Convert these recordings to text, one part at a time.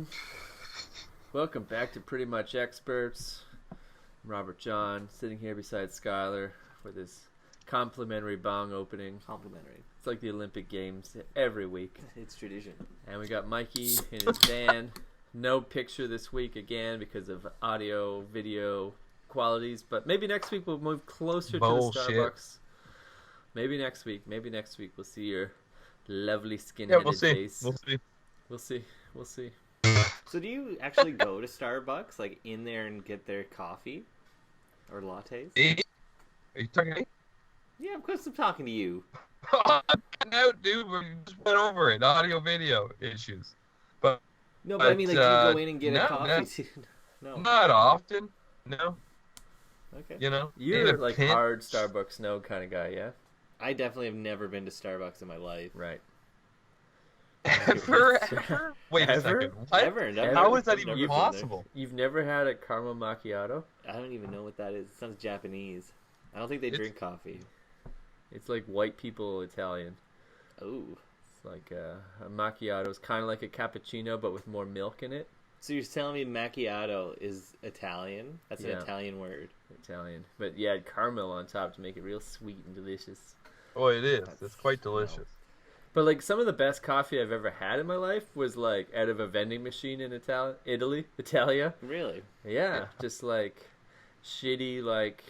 everyone. Welcome back to Pretty Much Experts. I'm Robert John, sitting here beside Skyler with his complimentary bong opening. Complimentary. It's like the Olympic Games every week. It's tradition. And we got Mikey in his van. No picture this week again because of audio, video qualities. But maybe next week we'll move closer to the Starbucks. Maybe next week we'll see your lovely skin-headed face. We'll see. So do you actually go to Starbucks, like in there and get their coffee or lattes? Are you talking to me? Yeah, of course I'm talking to you. No, dude, we just went over it. Audio, video issues. But no, but I mean, like, do you go in and get a coffee? No, not often. No. Okay. You know, you're like hard Starbucks no kind of guy, yeah. I definitely have never been to Starbucks in my life. Right. Ever? Wait a second. What? Ever. How is that even possible? You've never had a caramel macchiato? I don't even know what that is. It sounds Japanese. I don't think they drink coffee. It's like white people Italian. Oh. It's like a macchiato is kind of like a cappuccino, but with more milk in it. So you're telling me macchiato is Italian? That's an Italian word. Italian. But yeah, caramel on top to make it real sweet and delicious. Oh, it is. It's quite delicious. No. But like some of the best coffee I've ever had in my life was like out of a vending machine in Italia. Really? Yeah, just like shitty, like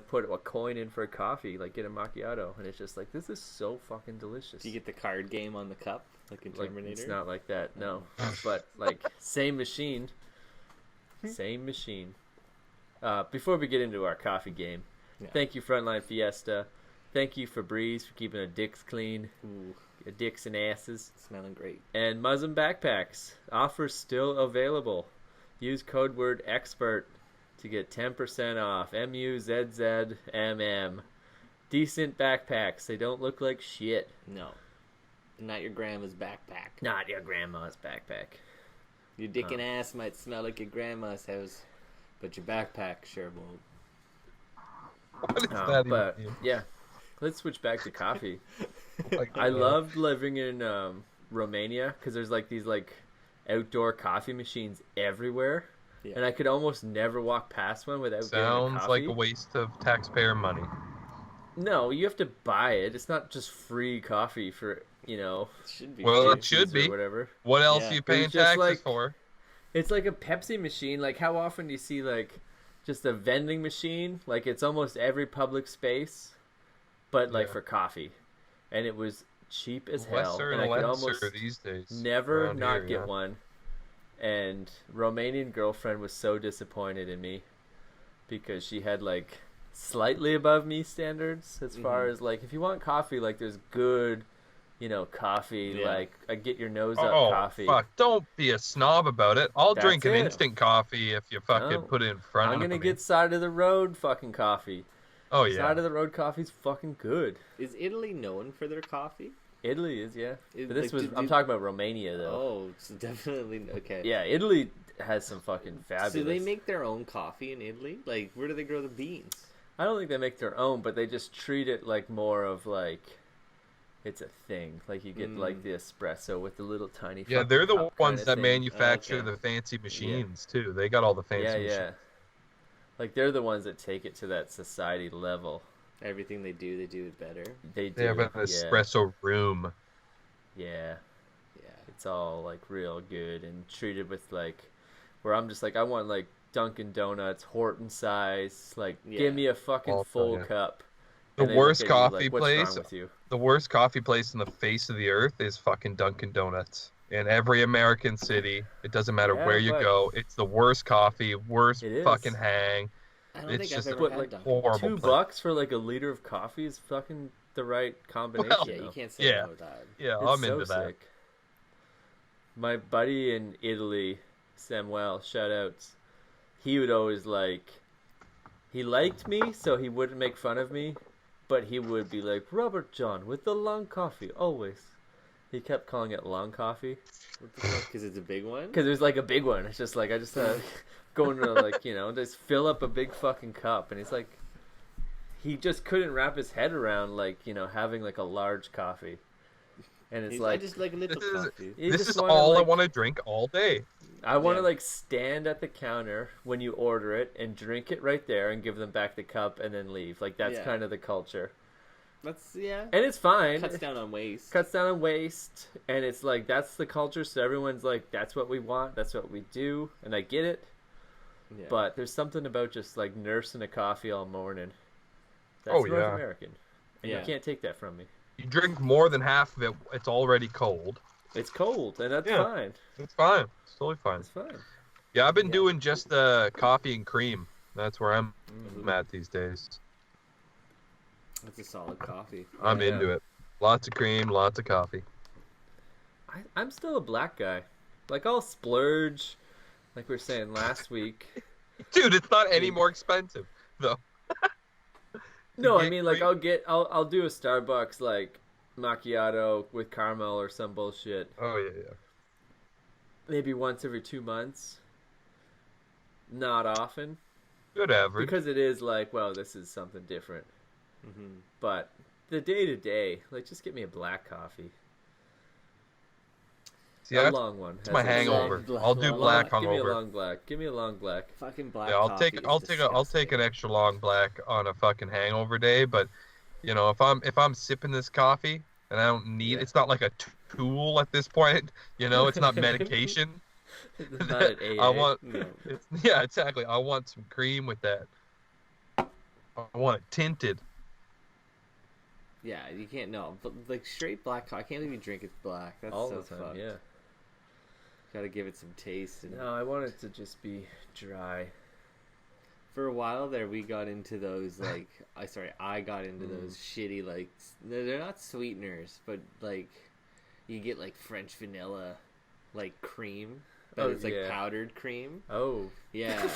put a coin in for a coffee, like get a macchiato, and it's just like this is so fucking delicious. Do you get the card game on the cup, like in Terminator? Like, it's not like that, no. But like same machine. Before we get into our coffee game, thank you Frontline Fiesta. Thank you Febreze for keeping our dicks clean. Ooh. Dicks and asses. Smelling great. And Muzzin Backpacks. Offers still available. Use code word EXPERT to get 10% off. MUZZMM. Decent backpacks. They don't look like shit. No. Not your grandma's backpack. Not your grandma's backpack. Your dick and ass might smell like your grandma's house, but your backpack sure won't. What is that but, even? Yeah. Let's switch back to coffee. Like, I loved living in Romania because there's like these like outdoor coffee machines everywhere, and I could almost never walk past one without getting a coffee. Sounds like a waste of taxpayer money. No, you have to buy it. It's not just free coffee for It should be. Well, it should be. Whatever. What else are you paying taxes for? It's like a Pepsi machine. Like how often do you see like just a vending machine? Like it's almost every public space. But like for coffee, and it was cheap as hell, and I could almost these days never not get one. And Romanian girlfriend was so disappointed in me because she had like slightly above me standards as far as like if you want coffee, like there's good, coffee like a get your nose up coffee. Fuck! Don't be a snob about it. I'll drink an instant coffee if you fucking put it in front of me. I'm gonna get side of the road fucking coffee. Oh yeah, side of the road coffee's fucking good. Is Italy known for their coffee? Italy is, yeah. But this I'm talking about Romania though. Oh, it's definitely okay. Yeah, Italy has some fucking fabulous. So they make their own coffee in Italy? Like, where do they grow the beans? I don't think they make their own, but they just treat it like more of like it's a thing. Like you get like the espresso with the little tiny. Yeah, they're the ones that manufacture the fancy machines too. They got all the fancy machines. Yeah. Like, they're the ones that take it to that society level. Everything they do it better. They do. They have an espresso room. Yeah. Yeah. It's all, like, real good and treated with, like, where I'm just like, I want, like, Dunkin' Donuts, Horton size. Like, give me a fucking full cup. The worst coffee place. The worst coffee place in the face of the earth is fucking Dunkin' Donuts. In every American city, it doesn't matter where you go. It's the worst coffee, worst fucking hang. I don't think I've ever had like horrible. $2 for like a liter of coffee is fucking the right combination. Well, yeah, you can't say no to that. Yeah, I'm into that. Sick. My buddy in Italy, Samuel, shout outs. He would always he liked me, so he wouldn't make fun of me, but he would be like, Robert John with the long coffee, always. He kept calling it long coffee. Because it's a big one? Because it was like a big one. It's just like, I just going to just fill up a big fucking cup. And he's like, he just couldn't wrap his head around having like a large coffee. And it's I just like a little coffee. This is all I want to drink all day. I want to like stand at the counter when you order it and drink it right there and give them back the cup and then leave. Like that's kind of the culture. That's and it's fine. Cuts down on waste. And it's like that's the culture. So everyone's like, that's what we want. That's what we do. And I get it. Yeah. But there's something about just like nursing a coffee all morning. That's North American, and you can't take that from me. You drink more than half of it, it's already cold. It's cold, and that's fine. It's fine. It's totally fine. It's fine. Yeah, I've been doing just coffee and cream. That's where I'm at these days. That's a solid coffee. I'm into it. Lots of cream, lots of coffee. I'm still a black guy. Like, I'll splurge, like we were saying last week. Dude, it's not any more expensive, though. No, I mean, like, I'll do a Starbucks, like, macchiato with caramel or some bullshit. Oh, yeah. Maybe once every 2 months. Not often. Good average. Because it is like, well, this is something different. Mm-hmm. But the day-to-day, like, just get me a black coffee. See, a long one. It's my hangover. I'll do black hungover. Give me a long black. Fucking black. Yeah, I'll take an extra long black on a fucking hangover day. But you know, if I'm sipping this coffee and I don't need, it's not like a tool at this point. You know, it's not medication. It's not an AA. I want, yeah, exactly. I want some cream with that. I want it tinted. Yeah, you can't but like straight black coffee. I can't believe you drink it black. That's all so the time. fucked. Yeah. Gotta give it some taste. No, I want it to just be dry. For a while there, we got into those like I got into those shitty like they're not sweeteners, but like you get like French vanilla, like cream, but it's like powdered cream. Oh, yeah,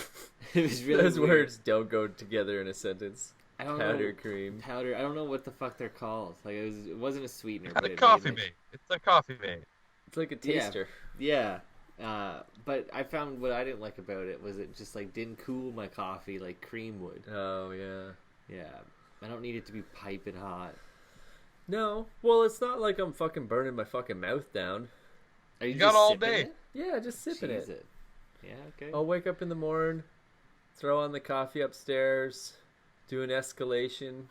it was really those weird. words don't go together in a sentence. I don't powdered cream. Powder. I don't know what the fuck they're called. Like it wasn't a sweetener. But a coffee mate. It's a coffee mate. It's like a taster. Yeah. But I found what I didn't like about it was it just like didn't cool my coffee like cream would. Oh yeah. Yeah. I don't need it to be piping hot. No. Well, it's not like I'm fucking burning my fucking mouth down. Are you got all day? Yeah, just sipping it. Yeah. Okay. I'll wake up in the morning, throw on the coffee upstairs, do an escalation,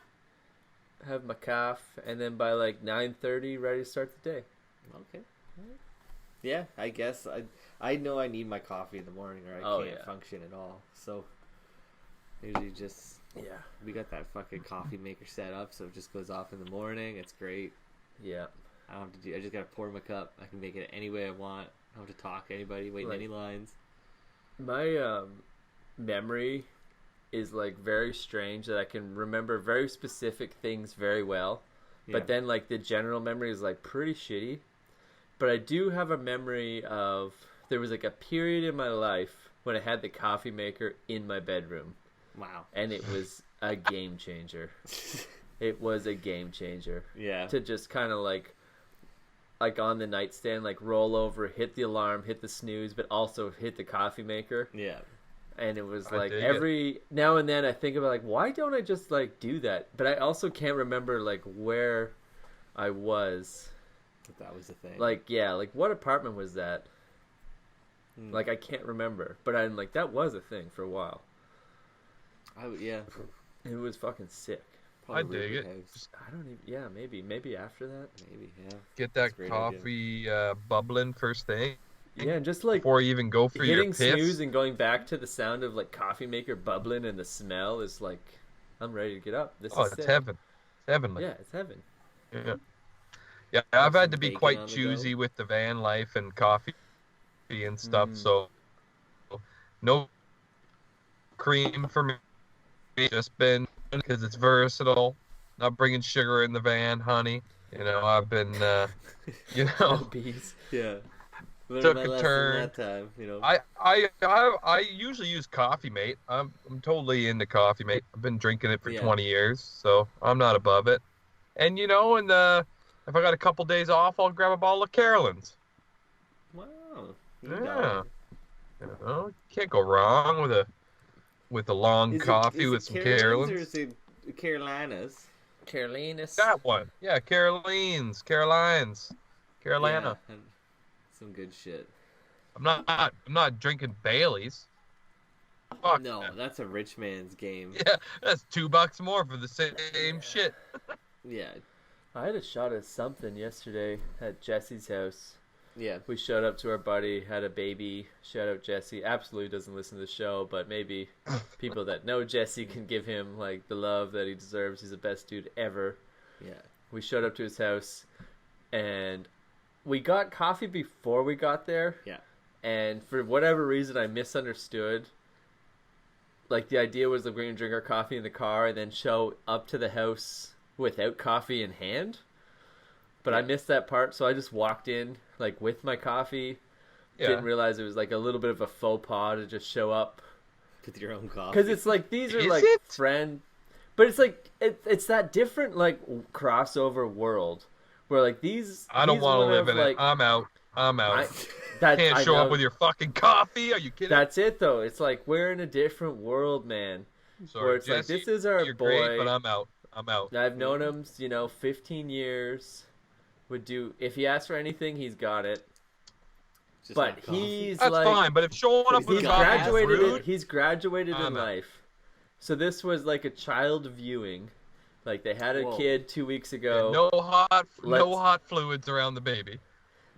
have my coffee, and then by like 9:30, ready to start the day. Okay. Yeah, I guess I know I need my coffee in the morning or I can't function at all. So usually just we got that fucking coffee maker set up, so it just goes off in the morning. It's great. Yeah. I don't have to I just gotta pour my cup. I can make it any way I want. I don't have to talk to anybody, wait in any lines. My memory is like very strange that I can remember very specific things very well, but then like the general memory is like pretty shitty. But I do have a memory of there was like a period in my life when I had the coffee maker in my bedroom. Wow. And it was a game changer. It was a game changer. Yeah. To just kind of like on the nightstand, like roll over, hit the alarm, hit the snooze, but also hit the coffee maker. Yeah. And it was like every now and then I think about like, why don't I just like do that? But I also can't remember like where I was. That was the thing. Like, yeah, like what apartment was that? Like I can't remember, but I'm like that was a thing for a while. It was fucking sick. Probably I dig it. I don't even. Yeah, maybe after that. Maybe Get that coffee bubbling first thing. Yeah, and just like before you even go for your piss. Hitting snooze and going back to the sound of like coffee maker bubbling and the smell is like, I'm ready to get up. This is it's heaven. It's heavenly. Yeah, it's heaven. Yeah. Yeah, I've had to be quite choosy with the van life and coffee and stuff, so no cream for me. Just been because it's versatile. Not bringing sugar in the van, honey. You know, I've been, bees. Yeah. Took a turn. That time, you know. I usually use Coffee Mate. I'm totally into Coffee Mate. I've been drinking it for 20 years, so I'm not above it. And you know, if I got a couple days off, I'll grab a bottle of Carolyn's. Wow. Yeah. You know, can't go wrong with a long coffee with some Carolyn's. Or is it Carolinas? Carolinas. That one. Yeah, Carolines. Carolina. Yeah, some good shit. I'm not drinking Baileys. Fuck No, that. that's a rich man's game. Yeah, that's $2 more for the same shit. Yeah. I had a shot of something yesterday at Jesse's house. Yeah. We showed up to our buddy, had a baby. Shout out Jesse. Absolutely doesn't listen to the show, but maybe people that know Jesse can give him like the love that he deserves. He's the best dude ever. Yeah. We showed up to his house, and we got coffee before we got there. Yeah. And for whatever reason, I misunderstood. Like, the idea was that we're going to drink our coffee in the car and then show up to the house without coffee in hand. But I missed that part, so I just walked in, like, with my coffee. Yeah. Didn't realize it was, like, a little bit of a faux pas to just show up. With your own coffee. Because it's, like, these are, like, friend... But it's, like, it's that different, like, crossover world. Where, like, these... I don't want to live in it. I'm out. Can't show up with your fucking coffee. Are you kidding? That's it, though. It's like we're in a different world, man. Sorry, where it's Jesse, like, this is our you're boy. Great, but I'm out. I've known him, 15 years. Would do if he asks for anything, he's got it. Just but he's that's like, fine. But if showing up with he's graduated in life. So this was like a child viewing. Like they had a kid 2 weeks ago. Yeah, no hot fluids around the baby.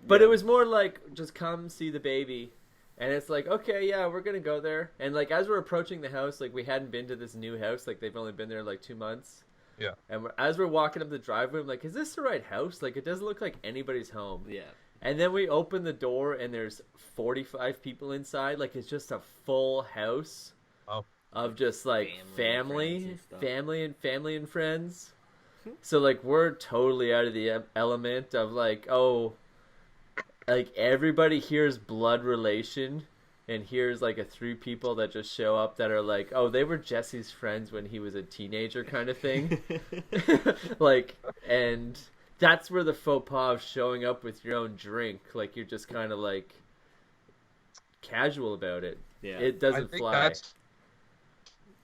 But it was more like, just come see the baby. And it's like, okay, yeah, we're going to go there. And, like, as we're approaching the house, like, we hadn't been to this new house. Like, they've only been there, like, 2 months. Yeah. And as we're walking up the driveway, I'm like, is this the right house? Like, it doesn't look like anybody's home. Yeah. And then we open the door, and there's 45 people inside. Like, it's just a full house of just, like, family and friends. So, like, we're totally out of the element of, like, like, everybody here's blood relation, and here's, like, 3 people that just show up that are like, oh, they were Jesse's friends when he was a teenager kind of thing. Like, and that's where the faux pas of showing up with your own drink, like, you're just kind of, like, casual about it. Yeah. It doesn't fly.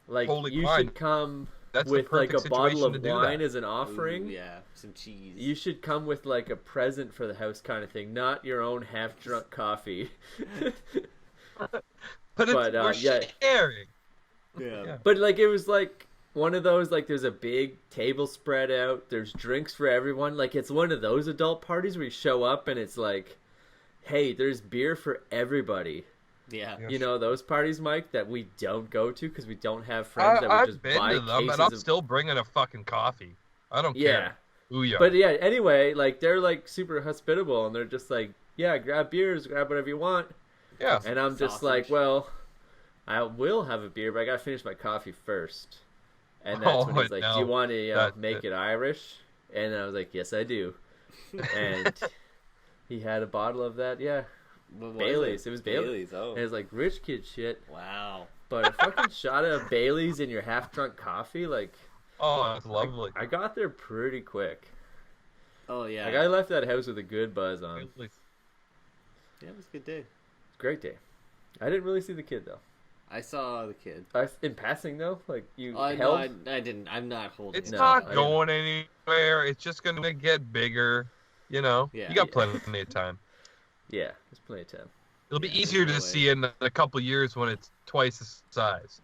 Like, totally you fine. should come... That's with like a bottle of wine that. As an offering. Ooh, yeah, some cheese. You should come with like a present for the house kind of thing, not your own half-drunk coffee. but we're sharing. Yeah. But like it was like one of those, like there's a big table spread out, there's drinks for everyone. Like it's one of those adult parties where you show up and it's like, hey, there's beer for everybody. Yeah. You know those parties, Mike, that we don't go to because we don't have friends that would just buy cases them, but I'm still bringing a fucking coffee. I don't care. Ooh-yah. But yeah, anyway, like they're like super hospitable and they're just like, yeah, grab beers, grab whatever you want. Yeah. And I'm just like, well, I will have a beer, but I gotta finish my coffee first. And that's when he's like, do you want to make it Irish? And I was like, yes, I do. And he had a bottle of that, Bailey's. It was Bailey's. Oh. And it was like rich kid shit. Wow. But a fucking shot of Bailey's in your half-drunk coffee, like... Oh, that's lovely. I got there pretty quick. Oh, yeah. Like, I left that house with a good buzz on. Yeah, it was a good day. It's a great day. I didn't really see the kid, though. I saw the kid. In passing, though? Like, you held? No, I didn't. I'm not holding it. It's not going anywhere. It's just going to get bigger. You know? Yeah, you got plenty of time. Yeah, there's plenty of time. It'll be easier to see in a couple years when it's twice the size.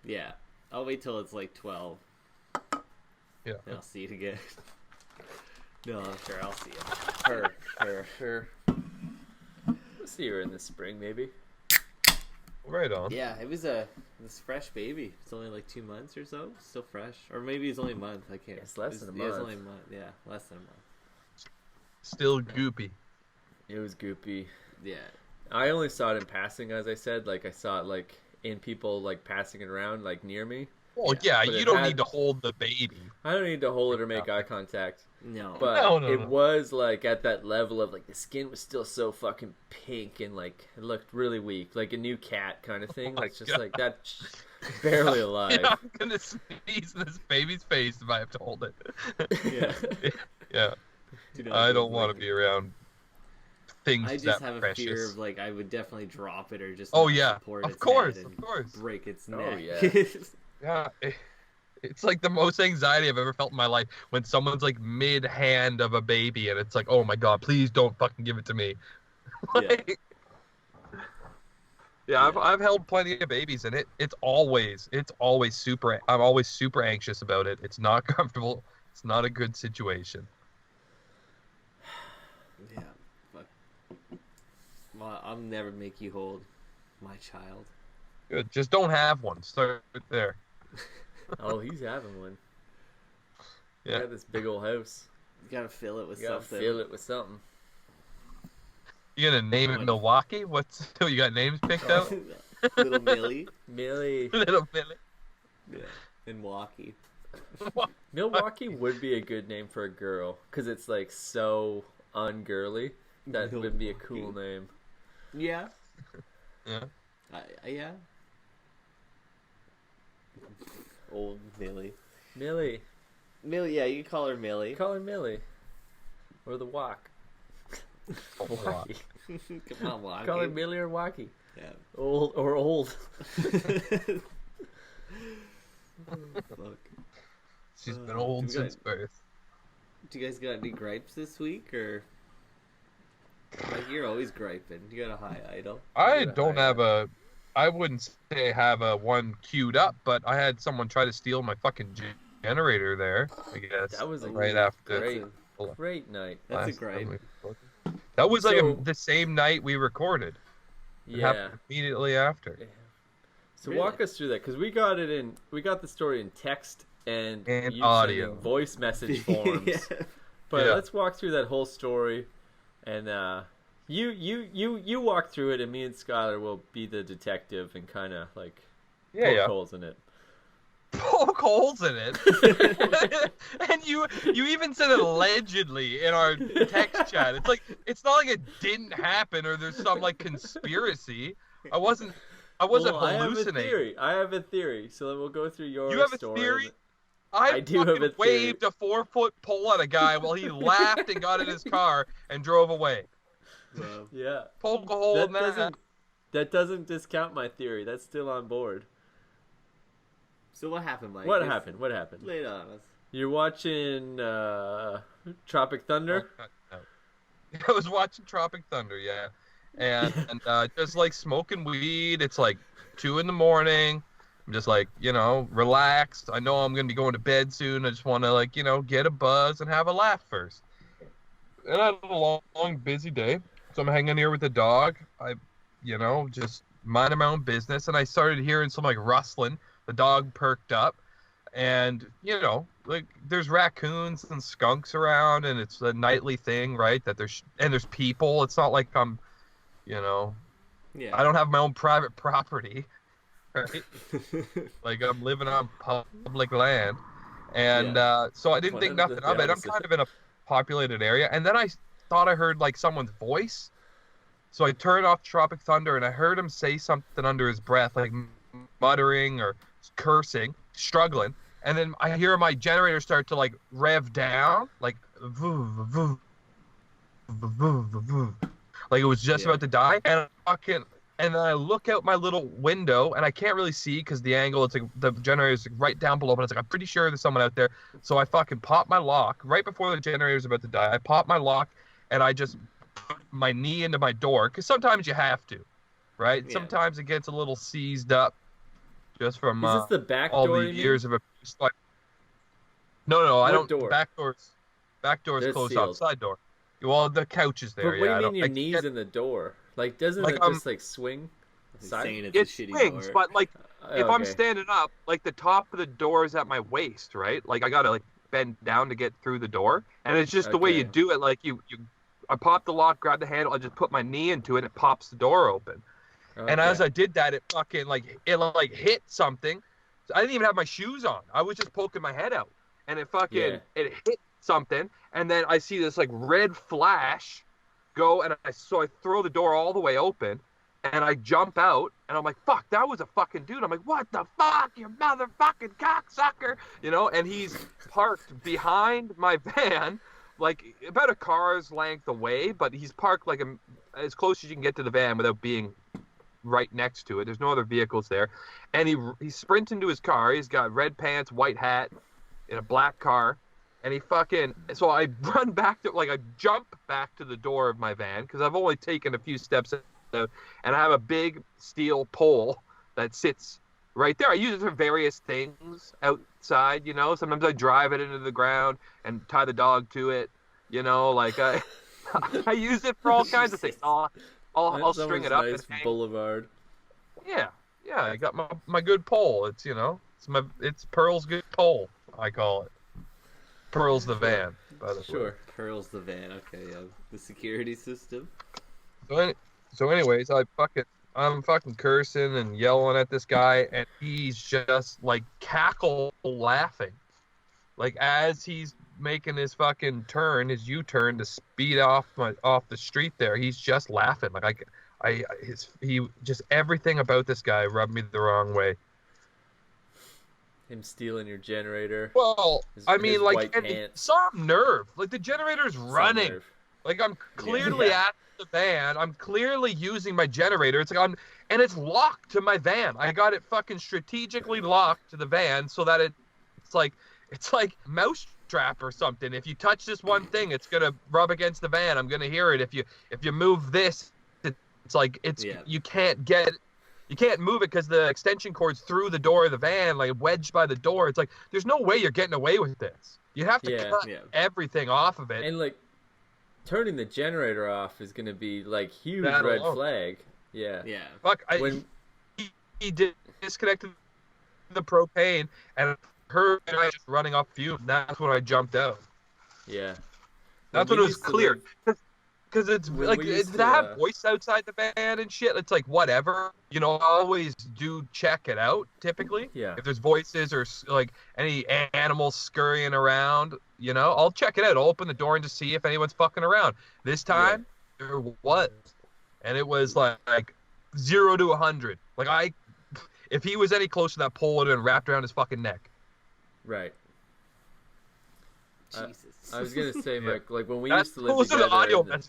Yeah. I'll wait till it's like 12. Yeah. And I'll see it again. No, I'm sure I'll see it. Her. We'll see her in the spring, maybe. Right on. Yeah, it was this fresh baby. It's only like 2 months or so. Still fresh. Or maybe it's only a month. I can't. It's less than a month. It's only a month. Yeah, less than a month. Still goopy. It was goopy. Yeah. I only saw it in passing, as I said. Like, I saw it, like, in people, like, passing it around, like, near me. Well, yeah, you don't need to hold the baby. I don't need to hold it or make eye contact. No. But it was, like, at that level of, like, the skin was still so fucking pink and, like, it looked really weak. Like a new cat kind of thing. Like, just like that, barely alive. Yeah, I'm going to sneeze in this baby's face if I have to hold it. Yeah. Yeah. I don't want to be around things I just that have precious. a fear of, like, I would definitely drop it or just support its of course. head and break its neck. Oh, yeah. Yeah. It's like the most anxiety I've ever felt in my life when someone's like mid-hand of a baby and it's like, oh my God, please don't fucking give it to me. Like, yeah, I've held plenty of babies and it's always super, I'm always super anxious about it. It's not comfortable. It's not a good situation. Yeah. But, well, I'll never make you hold my child. Good. Just don't have one. Start there. Oh, he's having one. Yeah. Got this big old house. You gotta fill it with You gotta something. fill it with something. You gonna name it Milwaukee? You got names picked out? Little Millie. Little Millie. Yeah. In Milwaukee. Milwaukee would be a good name for a girl because it's like so ungirly. That would be a cool name. Yeah. Yeah. Yeah. Old Millie. Millie, yeah, you can call her Millie. call her Millie, or the Walk. Walkie. Come on, Walkie. Call her Millie or Walkie. Yeah. Old or old. Fuck. She's been old since birth. Do you guys got any gripes this week, or like you're always griping? You got a high idol. I wouldn't say I have a one queued up, but I had someone try to steal my fucking generator there, I guess. That was right after. Great night. That's a gripe. That was the same night we recorded. It happened immediately after. Yeah. So walk us through that, because we got the story in text and audio, voice message forms. But let's walk through that whole story, and you walk through it, and me and Skyler will be the detective and kind of like poke holes in it. Poke holes in it, and you even said allegedly in our text chat. It's not like it didn't happen or there's some like conspiracy. I wasn't hallucinating. I have a theory. So then we'll go through your story. You have a theory? I do have a theory. Waved a 4-foot pole at a guy while he laughed and got in his car and drove away. Yeah. Poke a hole in that. That doesn't discount my theory. That's still on board. So what happened, Mike? What happened? Lay it on us. You're watching Tropic Thunder? No. I was watching Tropic Thunder, yeah. And just like smoking weed. It's like 2 a.m. I'm just like, relaxed. I know I'm going to be going to bed soon. I just want to get a buzz and have a laugh first. And I had a long, busy day. So I'm hanging here with the dog. I, just minding my own business. And I started hearing some rustling. The dog perked up. And, there's raccoons and skunks around. And it's a nightly thing, right? That there's people. It's not like I'm, I don't have my own private property. Right? Like I'm living on public land. And so I didn't think nothing of it. I'm kind of in a populated area. And then I thought I heard someone's voice. So I turned off Tropic Thunder and I heard him say something under his breath, like muttering or cursing, struggling. And then I hear my generator start to rev down, like voo, voo, voo, voo, voo. Like it was just about to die. And then I look out my little window and I can't really see because the angle, it's the generator's right down below, but I'm pretty sure there's someone out there. So I fucking pop my lock right before the generator's about to die. I pop my lock and I just put my knee into my door because sometimes you have to, right? Yeah. Sometimes it gets a little seized up just from is this the back all door, the years of abuse. No, I don't. Door? Back door's closed off. Side door. Well, the couch is there. But what do you mean your knees in the door? Doesn't it just swing? It swings, door. But if I'm standing up, the top of the door is at my waist, right? I gotta bend down to get through the door, and it's just the way you do it. I pop the lock, grab the handle, I just put my knee into it, and it pops the door open. Okay. And as I did that, it fucking hit something. I didn't even have my shoes on. I was just poking my head out, and it it hit something, and then I see this red flash go, and I throw the door all the way open, and I jump out, and I'm like, fuck, that was a fucking dude. I'm like, what the fuck, you motherfucking cocksucker, and he's parked behind my van, about a car's length away, but he's parked as close as you can get to the van without being right next to it. There's no other vehicles there. And he sprints into his car. He's got red pants, white hat, in a black car. And so I run back I jump back to the door of my van because I've only taken a few steps out, and I have a big steel pole that sits right there. I use it for various things outside, Sometimes I drive it into the ground and tie the dog to it, I use it for all kinds of things. I'll string it up. Nice and boulevard. Yeah, I got my good pole. It's Pearl's good pole, I call it. Pearl's the van, by the way. Sure, Pearl's the van. Okay, yeah, the security system. So anyways, I'm fucking cursing and yelling at this guy, and he's just like cackle laughing, like as he's making his fucking turn, his U-turn to speed off the street there. He's just laughing, like he just everything about this guy rubbed me the wrong way. Him stealing your generator. Well, some nerve. Like the generator's running. Like I'm clearly at the van. I'm clearly using my generator. It's like and it's locked to my van. I got it fucking strategically locked to the van so that it's like mousetrap or something. If you touch this one thing, it's gonna rub against the van. I'm gonna hear it. If you move this, you can't move it because the extension cord's through the door of the van, like wedged by the door. It's like, there's no way you're getting away with this. You have to cut everything off of it. And like, turning the generator off is going to be like huge red flag. Yeah. Yeah. Fuck, he disconnected the propane and heard I just running off fumes. That's when I jumped out. Yeah. That's when it was clear. Because it's like to have voice outside the van and shit. It's like whatever, I always do check it out typically. Yeah. If there's voices or like any animals scurrying around, I'll check it out. I'll open the door and just see if anyone's fucking around. This time there was, and it was like 0 to 100. Like if he was any closer, that pole would have been wrapped around his fucking neck. Right. Jesus. I was gonna say, like when we used to live together.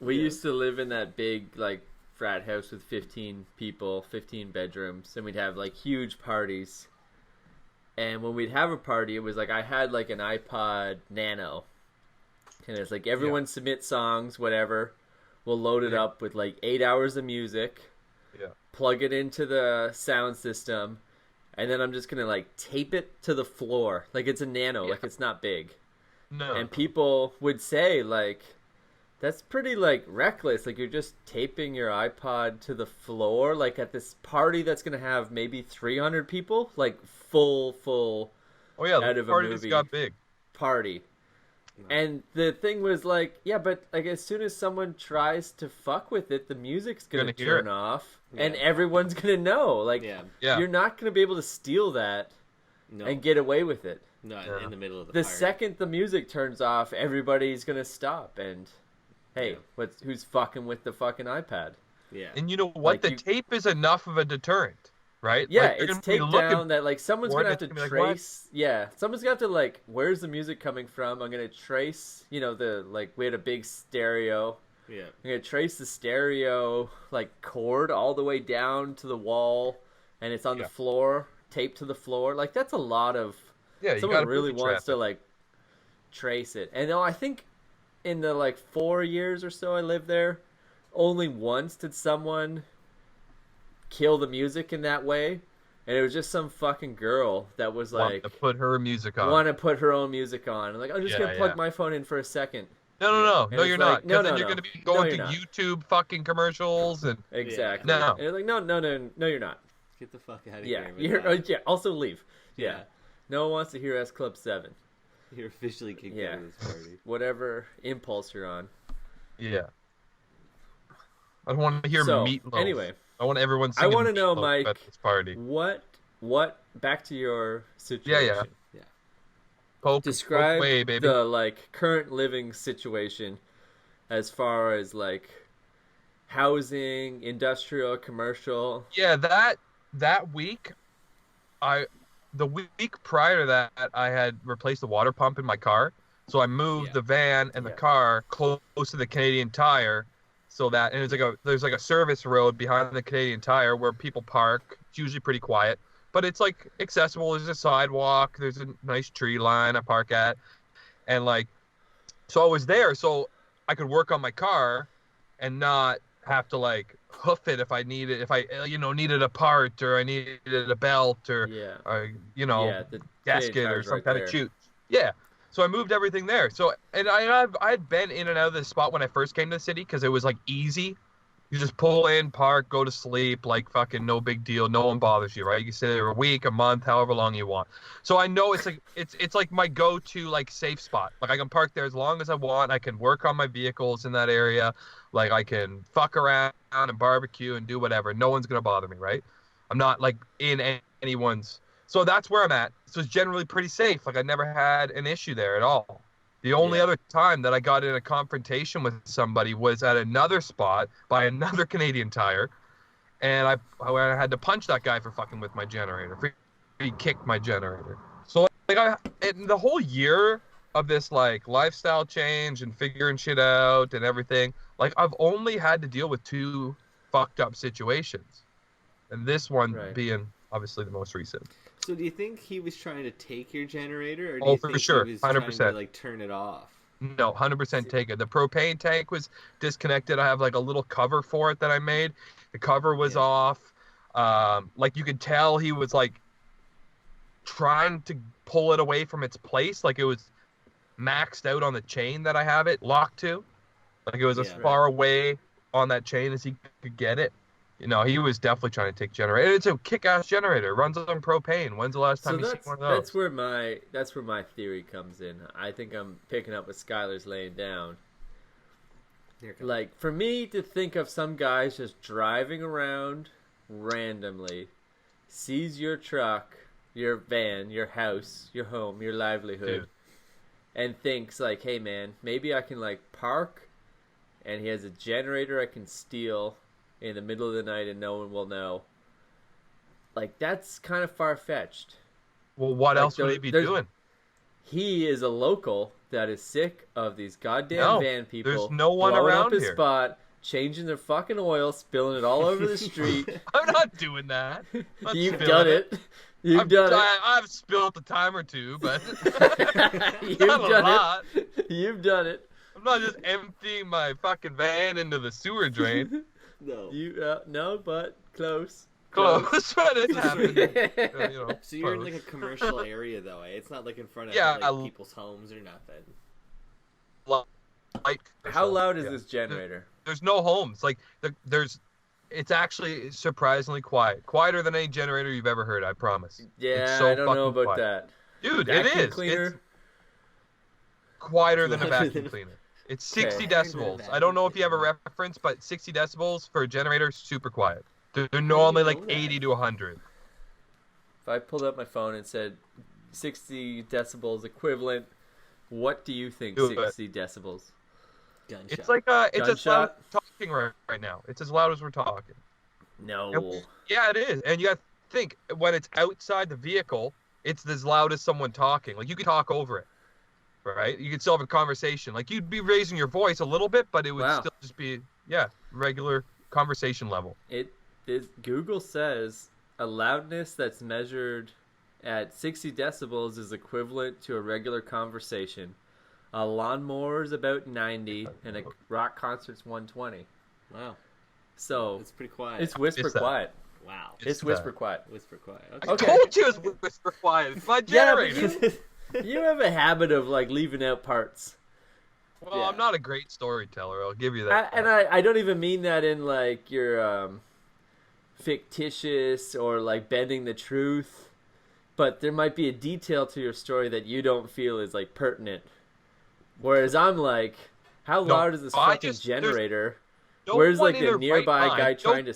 We used to live in that big like frat house with 15 people, 15 bedrooms, and we'd have like huge parties. And when we'd have a party, it was like I had like an iPod Nano, and it's like everyone submit songs, whatever. We'll load it up with like 8 hours of music. Yeah. Plug it into the sound system. And then I'm just going to, like, tape it to the floor. Like, it's a Nano. Like, it's not big. No. And people would say, like, that's pretty, like, reckless. Like, you're just taping your iPod to the floor. Like, at this party that's going to have maybe 300 people. Like, full oh, yeah, out of a movie got big. Party. And the thing was like, yeah, but like as soon as someone tries to fuck with it, the music's gonna turn off, and everyone's gonna know. Like, you're not gonna be able to steal that and get away with it. No, in the middle of the party. The second the music turns off, everybody's gonna stop. And hey, who's fucking with the fucking iPad? Yeah. And you know what? Like the tape is enough of a deterrent. Right? Yeah, like, it's taped down that like someone's gonna have to trace. Like, someone's gonna have to like, where's the music coming from? I'm gonna trace. We had a big stereo. Yeah. I'm gonna trace the stereo like cord all the way down to the wall, and it's on the floor, taped to the floor. Like that's a lot of. Yeah, someone really wants to like trace it, and I think in the like 4 years or so I lived there, only once did someone kill the music in that way, and it was just some fucking girl that was like to put her music on. Want to put her own music on. I'm like, I'm just gonna plug my phone in for a second. No, you're not. No, then you're gonna be going to YouTube fucking commercials and exactly. No, and you're like, no, you're not. Get the fuck out of here. Yeah, also leave. Yeah. No one wants to hear S Club 7. You're officially kicked out of this party. Whatever impulse you're on. Yeah. I don't want to hear Meatloaf. Anyway. I want everyone singing I want to know, Mike, at this party. What, back to your situation. Yeah. Describe baby. the, like, current living situation as far as, like, housing, industrial, commercial. Yeah, that week, the week prior to that, I had replaced the water pump in my car. So I moved the van and the car close to the Canadian Tire So that, and there's like a service road behind the Canadian Tire where people park. It's usually pretty quiet, but it's like accessible. There's a sidewalk. There's a nice tree line I park at, and like, so I was there so I could work on my car and not have to like hoof it if I needed a part, or I needed a belt, or the gasket or some kind of shoot. Yeah. So I moved everything there. So, and I'd been in and out of this spot when I first came to the city because it was like easy. You just pull in, park, go to sleep, like fucking no big deal. No one bothers you, right? You can stay there a week, a month, however long you want. So I know it's like my go-to like safe spot. Like I can park there as long as I want. I can work on my vehicles in that area. Like I can fuck around and barbecue and do whatever. No one's gonna bother me, right? I'm not like in anyone's. So that's where I'm at. So it's generally pretty safe. Like I never had an issue there at all. The only other time that I got in a confrontation with somebody was at another spot by another Canadian Tire, and I had to punch that guy for fucking with my generator. He kicked my generator. So like the whole year of this like lifestyle change and figuring shit out and everything, like I've only had to deal with 2 fucked up situations, and this one being obviously the most recent. So do you think he was trying to take your generator, or do you think he was 100%. Trying to like turn it off? No, 100% take it. The propane tank was disconnected. I have like a little cover for it that I made. The cover was off. Like you could tell he was like trying to pull it away from its place. Like it was maxed out on the chain that I have it locked to. Like it was as far away on that chain as he could get it. You know, he was definitely trying to take generator. It's a kick-ass generator. It runs on propane. When's the last time you seen one of those? That's where my theory comes in. I think I'm picking up what Skyler's laying down. Like, for me to think of some guys just driving around randomly, sees your truck, your van, your house, your home, your livelihood, and thinks like, hey man, maybe I can like park, and he has a generator I can steal in the middle of the night and no one will know. Like, that's kind of far-fetched. Well, what else would he be doing? He is a local that is sick of these goddamn van people. There's no one blowing around up his here. Spot, changing their fucking oil, spilling it all over the street. I'm not doing that. You've done it. You've done it. I've spilled a time or two, but You've done it. You've done it. I'm not just emptying my fucking van into the sewer drain. No. No, but close. Close, but it's happening. So you're in like a commercial area, though. Eh? It's not like in front of like, people's homes or nothing. How loud is this generator? There's no homes. Like it's actually surprisingly quiet. Quieter than any generator you've ever heard. I promise. Yeah, it's so I don't know about quiet. that. Dude, vacuum it is. Cleaner? It's quieter than a vacuum cleaner. It's 60 decibels. I don't know if you have a reference, but 60 decibels for a generator, super quiet. They're normally like 80 to 100. If I pulled up my phone and said 60 decibels equivalent, what do you think 60 decibels? Gunshot. It's like it's as loud as talking right now. It's as loud as we're talking. No. Yeah, it is. And you got to think, when it's outside the vehicle, it's as loud as someone talking. Like you could talk over it. Right? You could still have a conversation. Like, you'd be raising your voice a little bit, but it would still just be, regular conversation level. Google says a loudness that's measured at 60 decibels is equivalent to a regular conversation. A lawnmower is about 90, and a rock concert's 120. Wow. So it's pretty quiet. It's whisper quiet. Wow. It's whisper quiet. Whisper quiet. Okay. I told you it was whisper quiet. It's my generator. You have a habit of like leaving out parts. Well, I'm not a great storyteller. I'll give you that. I don't even mean that in like you're fictitious or like bending the truth, but there might be a detail to your story that you don't feel is like pertinent. Whereas I'm like, how loud is this fucking generator? Where's like a nearby guy trying to?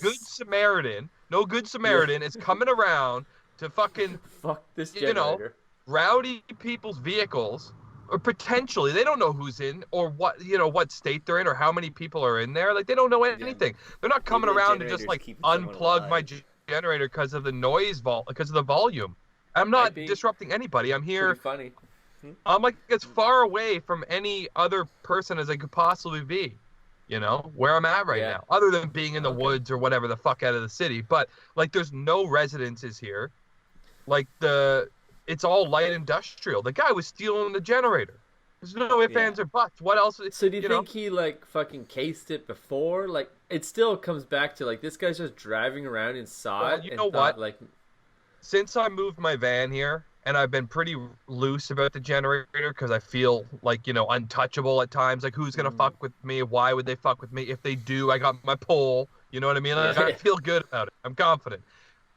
No good Samaritan is coming around to fucking fuck this generator. Rowdy people's vehicles, or potentially they don't know who's in or what state they're in or how many people are in there. Like they don't know anything. They're not coming around to just like unplug my generator because of the noise because of the volume. I'm not disrupting anybody. I'm here. Pretty funny. I'm like as far away from any other person as I could possibly be. you know, where I'm at right now, other than being in the woods or whatever the fuck out of the city. But like, there's no residences here. Like it's all light industrial. The guy was stealing the generator. There's no ifs, ands, or buts. What else? So do you think he like fucking cased it before? Like, it still comes back to like, this guy's just driving around and saw it. You know what? Like, since I moved my van here, and I've been pretty loose about the generator because I feel like, you know, untouchable at times. Like, who's gonna fuck with me? Why would they fuck with me? If they do, I got my pole. You know what I mean? Like, I feel good about it. I'm confident.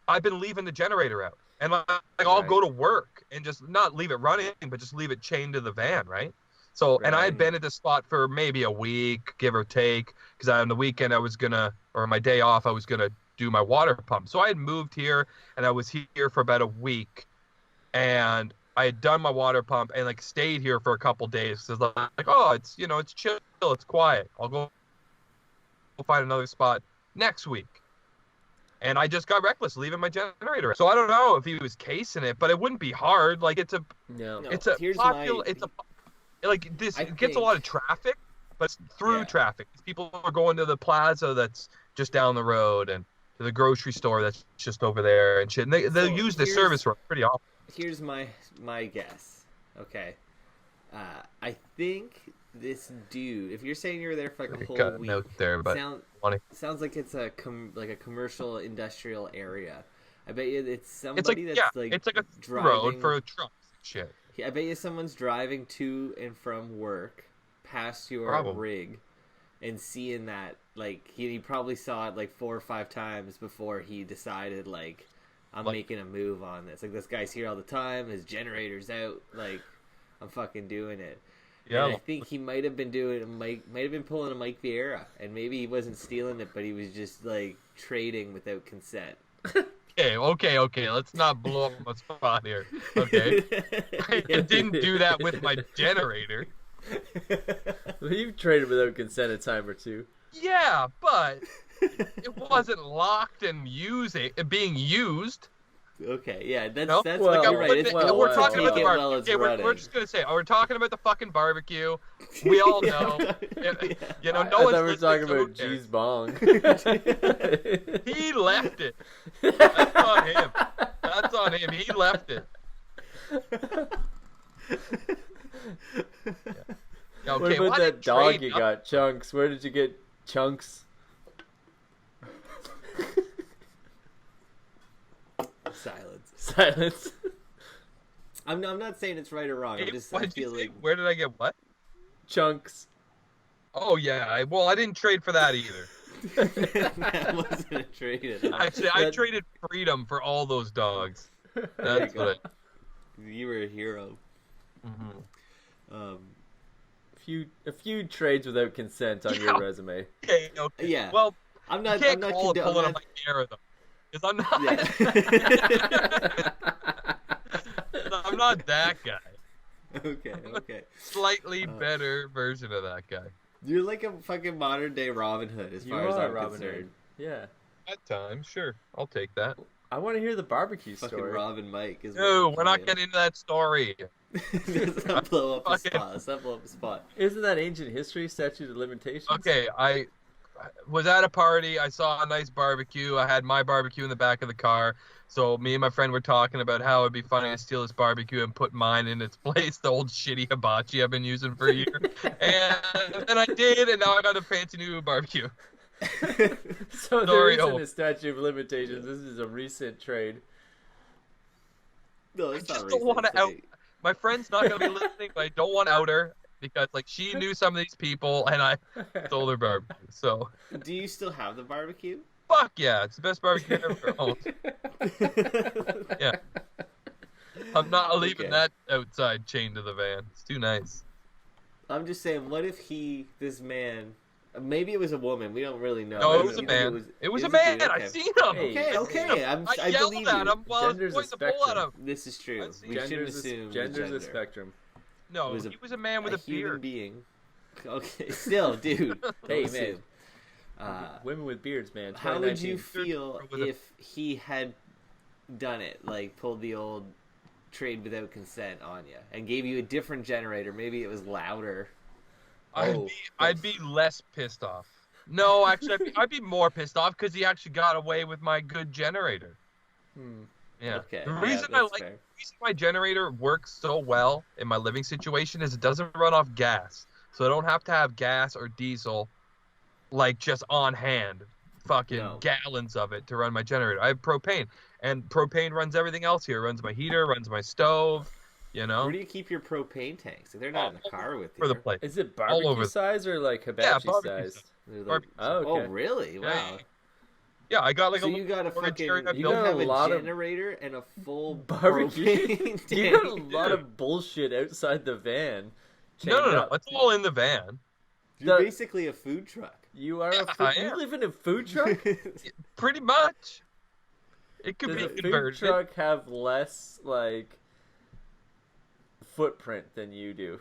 I've been leaving the generator out. And like, I'll go to work and just not leave it running, but just leave it chained to the van, right? So, and I had been at this spot for maybe a week, give or take, because on the weekend or my day off, I was going to do my water pump. So I had moved here, and I was here for about a week, and I had done my water pump and like stayed here for a couple days. So like, oh, it's, you know, it's chill, it's quiet. I'll go find another spot next week. And I just got reckless leaving my generator. So I don't know if he was casing it, but it wouldn't be hard. Like, it gets a lot of traffic, but it's through traffic. People are going to the plaza that's just down the road and to the grocery store that's just over there and shit. And they'll use the service road pretty often. Here's my guess. Okay. I think this dude, if you're saying you were there for like a whole week, note there, but sounds like it's a commercial industrial area. I bet you it's somebody it's like a driving, road for trucks and shit. I bet you someone's driving to and from work past your rig and seeing that, like, he probably saw it like 4 or 5 times before he decided, like, I'm making a move on this. Like, this guy's here all the time, his generator's out, like, I'm fucking doing it. Yeah, and I think he might have been pulling a Mike Vieira, and maybe he wasn't stealing it, but he was just like trading without consent. Okay. Let's not blow up my spot here. Okay, I didn't do that with my generator. Well, you've traded without consent a time or two. Yeah, but it wasn't locked and being used. Okay, yeah, that's right. We're talking about the barbecue. We're just gonna say, we're talking about the fucking barbecue. We all know, you know. No one's we're talking about G's bong. He left it. That's on him. That's on him. He left it. Yeah. Okay, what about that dog you got, Chunks? Where did you get Chunks? Silence. I'm not saying it's right or wrong. I feel like... Where did I get what? Chunks. Oh yeah. I didn't trade for that either. That wasn't a trade. I traded freedom for all those dogs. That's what you were a hero. Mm-hmm. A few trades without consent on your resume. Okay. Yeah. Well, I'm not pulling on my hair though. Because I'm not. I'm not that guy. Okay. Slightly better version of that guy. You're like a fucking modern day Robin Hood, as far as I'm concerned. Yeah. At times, sure. I'll take that. I want to hear the barbecue fucking story. Robin Mike is. No, we're not getting into that story. Let's not blow up a spot. Isn't that ancient history, statute of limitations? Okay, I was at a party. I saw a nice barbecue. I had my barbecue in the back of the car. So me and my friend were talking about how it'd be funny to steal this barbecue and put mine in its place, the old shitty hibachi I've been using for a year. and I did, and now I got a fancy new barbecue. So there isn't a statute of limitations. This is a recent trade. No, it's I just not don't want to out. My friend's not going to be listening, but I don't want to out her. Because, like, she knew some of these people, and I stole their barbecue, so... Do you still have the barbecue? Fuck yeah, it's the best barbecue I've ever owned. Yeah. I'm not leaving that outside chained to the van. It's too nice. I'm just saying, what if this man... Maybe it was a woman. We don't really know. No, it was a man. It was a man. Okay. I seen him. Okay. I yelled at him while I was pointing the bull at him. This is true. We shouldn't assume gender's a spectrum. No, he was a man with a beard. Human being. Okay, still, dude. Hey, man. Women with beards, man. How would you feel if he had done it, like pulled the old trade without consent on you, and gave you a different generator? Maybe it was louder. I'd be less pissed off. No, actually, I'd be more pissed off because he actually got away with my good generator. Yeah. Okay. The reason my generator works so well in my living situation is it doesn't run off gas, so I don't have to have gas or diesel, like just on hand, gallons of it to run my generator. I have propane, and propane runs everything else here. It runs my heater, runs my stove. You know. Where do you keep your propane tanks? They're not in the car with you. For the place. Is it barbecue size or like hibachi size? Like, oh, really? Wow. Yeah, I got like so you got a fucking you have a generator and a full barbecue. You got a lot of bullshit outside the van. No, it's all in the van. You're basically a food truck. You are you live in a food truck? Pretty much. It could be converted. Does a food truck have less like footprint than you do?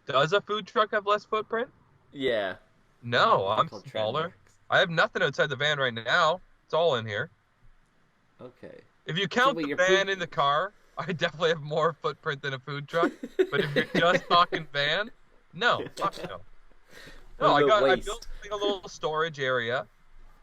Does a food truck have less footprint? Yeah. No, I'm smaller. I have nothing outside the van right now. It's all in here. Okay. If you count the van in the car, I definitely have more footprint than a food truck. But if you're just talking van, no, fuck no. No, I built like a little storage area,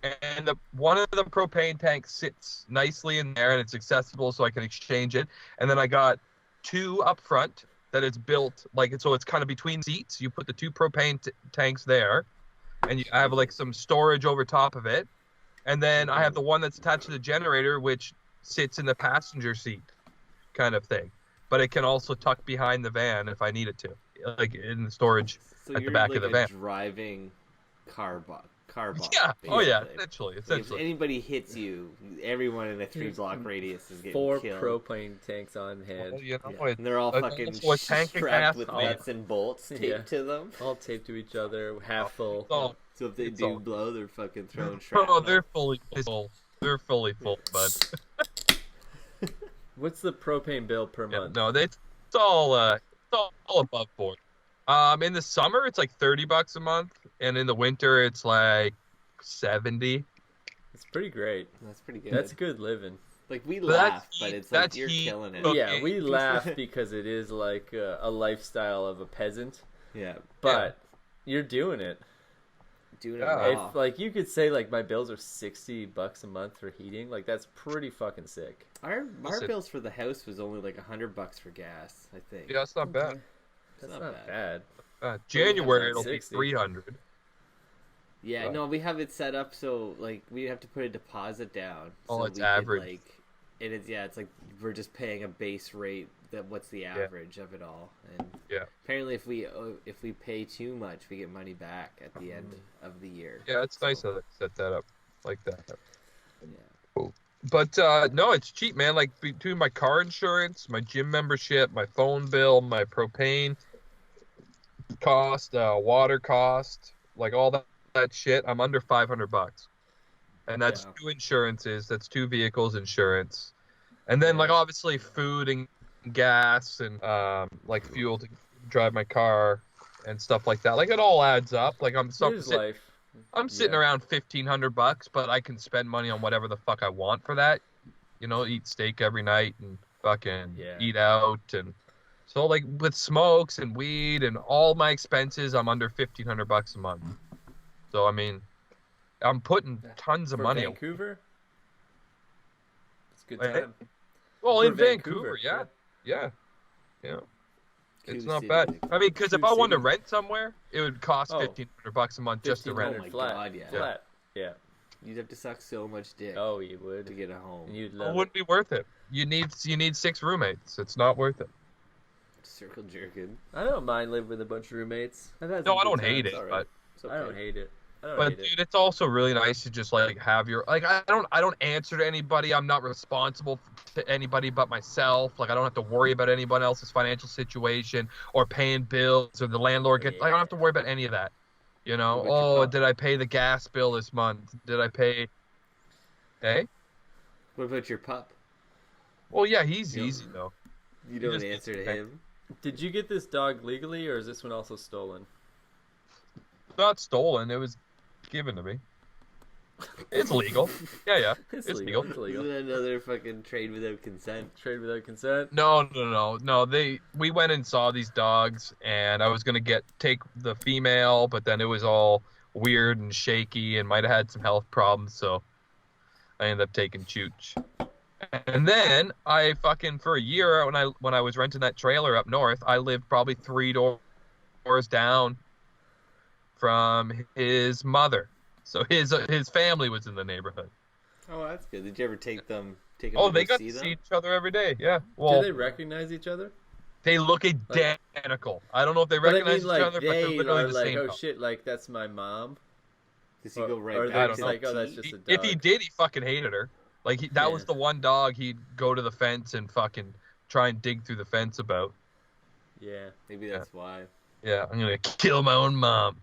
and one of the propane tanks sits nicely in there, and it's accessible, so I can exchange it. And then I got 2 up front that it's built so it's kind of between seats. You put the 2 propane tanks there. And you have like some storage over top of it, and then I have the one that's attached to the generator, which sits in the passenger seat, kind of thing. But it can also tuck behind the van if I need it to, like in the storage at the back of the van. Driving car box. Yeah. Basically. Oh yeah. Essentially. If anybody hits you, everyone in a 3-block radius is getting 4 killed. propane tanks on hand. And they're all fucking strapped with nuts and bolts taped to them. All taped to each other, half full. So if they do blow, they're fucking throwing shrapnel. Oh, they're fully full. They're fully full, bud. What's the propane bill per month? No, it's all above board. In the summer it's like $30 a month, and in the winter it's like $70. It's pretty great. That's pretty good. That's good living. Like we laugh, but it's like you're killing it. Yeah, we laugh because it is like a lifestyle of a peasant. Yeah, but you're doing it. Doing it raw. If, like you could say like my bills are $60 a month for heating, like that's pretty fucking sick. Our bills for the house was only like $100 for gas, I think. Yeah, that's not bad. That's not bad. January it'll be $300. Yeah, no, we have it set up so like we have to put a deposit down. Oh, so it's average. It's like we're just paying a base rate. What's the average of it all? And apparently, if we pay too much, we get money back at the end of the year. Yeah, it's nice to set that up like that. Yeah. Cool. But no, it's cheap, man. Like between my car insurance, my gym membership, my phone bill, my propane cost, water cost, like all that shit, I'm under $500. And that's 2 insurances. That's 2 vehicles insurance, and then like obviously food and gas and like fuel to drive my car and stuff like that. Like it all adds up. Like I'm sitting around $1,500, but I can spend money on whatever the fuck I want for that. You know, eat steak every night and fucking eat out, and so like with smokes and weed and all my expenses, I'm under $1,500 a month. So I mean, I'm putting tons of money. Vancouver? It's a good time. Well, in Vancouver, yeah. It's not bad. I mean, because if I wanted to rent somewhere, it would cost $1,500 a month just to rent. Oh my god, flat. Yeah. You'd have to suck so much dick. Oh, you would to get a home. It wouldn't be worth it. You need 6 roommates. It's not worth it. Circle jerking. I don't mind living with a bunch of roommates. I don't hate it, but I don't hate it. But dude, it's also really nice to just like have your like I don't answer to anybody. I'm not responsible to anybody but myself. Like I don't have to worry about anyone else's financial situation or paying bills or the landlord I don't have to worry about any of that. You know, did I pay the gas bill this month? Did I pay? Hey. What about your pup? Well, yeah, he's easy though. You don't answer to him. Did you get this dog legally, or is this one also stolen? Not stolen. It was given to me. It's legal. Yeah. It's legal. It's legal. Isn't another fucking trade without consent? Trade without consent? No. We went and saw these dogs, and I was gonna take the female, but then it was all weird and shaky, and might have had some health problems, so I ended up taking Chooch. And then I for a year when I was renting that trailer up north, I lived probably 3 doors down from his mother. So his family was in the neighborhood. Oh, that's good. Did you ever take them? They got to see each other every day. Yeah. Well, do they recognize each other? They look identical. I don't know if they recognize each other, but they're literally the same. Oh shit! Like that's my mom. Does he go right back? Or He's like, oh, that's just a dog. If he did, he fucking hated her. Like that was the one dog he'd go to the fence and fucking try and dig through the fence about. Yeah, maybe that's why. Yeah, I'm gonna kill my own mom.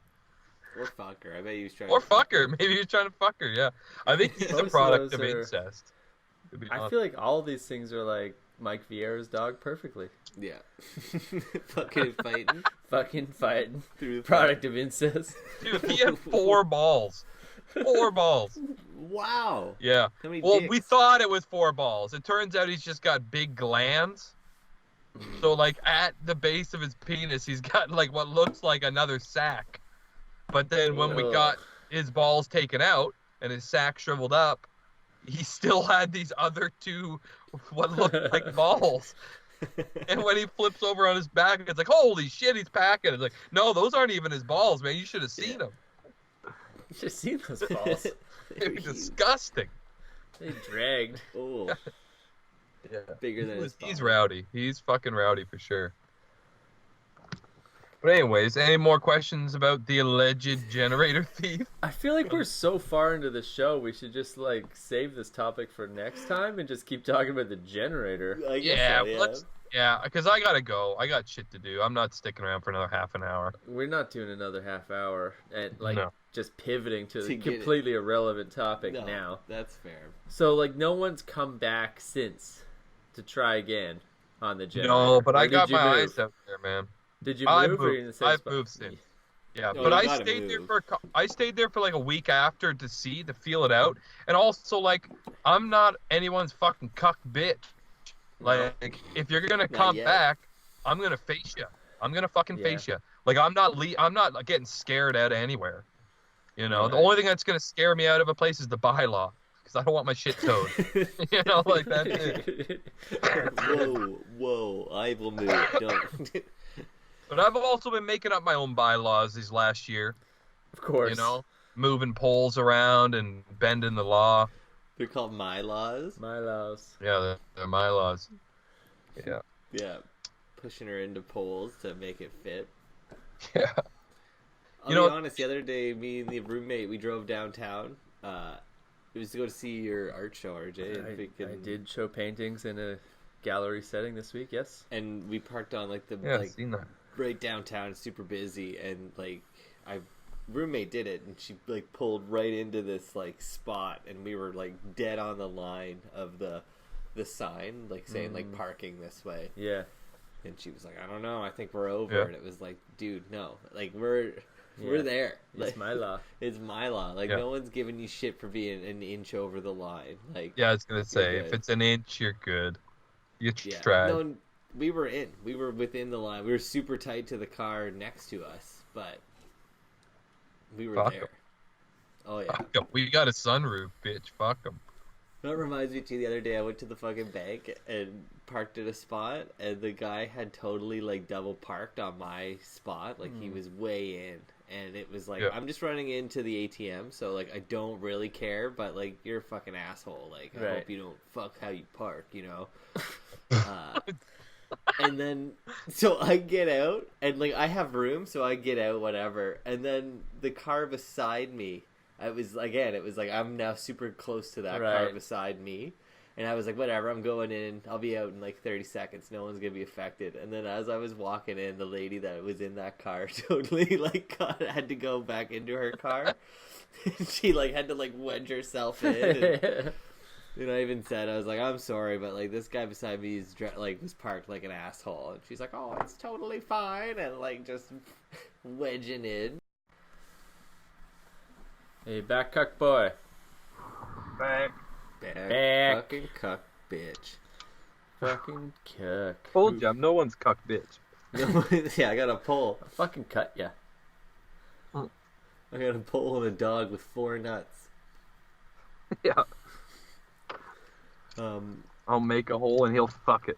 Or fuck her. I bet he was trying. Or fuck her. Maybe he was trying to fuck her. Yeah, I think he's a product of incest. I feel like all these things are like Mike Vieira's dog perfectly. Yeah. Fucking fighting. Fucking fighting. Through product of incest. Dude, he had 4 balls. 4 balls. Wow. Yeah. How many well, dicks? We thought it was 4 balls. It turns out he's just got big glands. So, like, at the base of his penis, he's got, like, what looks like another sack. But then when we got his balls taken out and his sack shriveled up, he still had these other 2 what looked like balls. And when he flips over on his back, it's like, holy shit, he's packing. It's like, no, those aren't even his balls, man. You should have seen them. You should have seen those balls. They're disgusting. They dragged. Oh. Yeah. Bigger than his ball. He's rowdy. He's fucking rowdy for sure. But anyways, any more questions about the alleged generator thief? I feel like we're so far into the show, we should just like save this topic for next time and just keep talking about the generator. Yeah, because I gotta go. I got shit to do. I'm not sticking around for another half an hour. We're not doing another half hour and No. just pivoting to a completely irrelevant topic now. That's fair. So like no one's come back since to try again on the generator. No, but I got my eyes out there, man. Did you move? I've moved since. Yeah, but I stayed there for like a week after to feel it out, and also like I'm not anyone's fucking cuck bitch. Like if you're gonna come back, I'm gonna face you. I'm gonna fucking face you. Like I'm not like, getting scared out of anywhere. You know, the only thing that's gonna scare me out of a place is the bylaw, because I don't want my shit towed. You know, like that's it. Whoa! I will move. Don't. But I've also been making up my own bylaws these last year. Of course. You know, moving poles around and bending the law. They're called my laws? My laws. Yeah, they're my laws. Yeah. Yeah. Pushing her into poles to make it fit. Yeah. I'll be honest, the other day, me and the roommate, we drove downtown. It was to go to see your art show, RJ. I did show paintings in a gallery setting this week, yes. And we parked on like I've seen that. Right downtown. It's super busy, and like roommate did it, and she like pulled right into this like spot, and we were like dead on the line of the sign, like saying like parking this way. Yeah. And she was like, I don't know, I think we're over. And it was like, dude, no, like we're there. It's my law. It's my law. Like no one's giving you shit for being an inch over the line. Like I was gonna say, if it's an inch, you're good. You tried. No, we were in. We were within the line. We were super tight to the car next to us, but we were there. Oh yeah. We got a sunroof, bitch. Fuck them. That reminds me too. The other day, I went to the fucking bank and parked at a spot, and the guy had totally like double parked on my spot. Like he was way in, and it was like I'm just running into the ATM, so like I don't really care, but like you're a fucking asshole. Like I hope you don't fuck how you park, you know. And then so I get out, and like I have room, so I get out, whatever. And then the car beside me, it was like I'm now super close to that car beside me, and I was like, whatever, I'm going in, I'll be out in like 30 seconds, no one's gonna be affected. And then as I was walking in, the lady that was in that car totally like had to go back into her car. She like had to like wedge herself in. And I even said, I was like, I'm sorry, but like this guy beside me is was parked like an asshole. And she's like, oh, it's totally fine, and like just wedging in. Hey, back cuck boy. Back. Fucking cuck bitch. Fucking cuck. Told you, I'm no one's cuck bitch. Yeah, I got a pole. I'll fucking cut ya. I got a pole and a dog with 4 nuts. Yeah. I'll make a hole and he'll fuck it.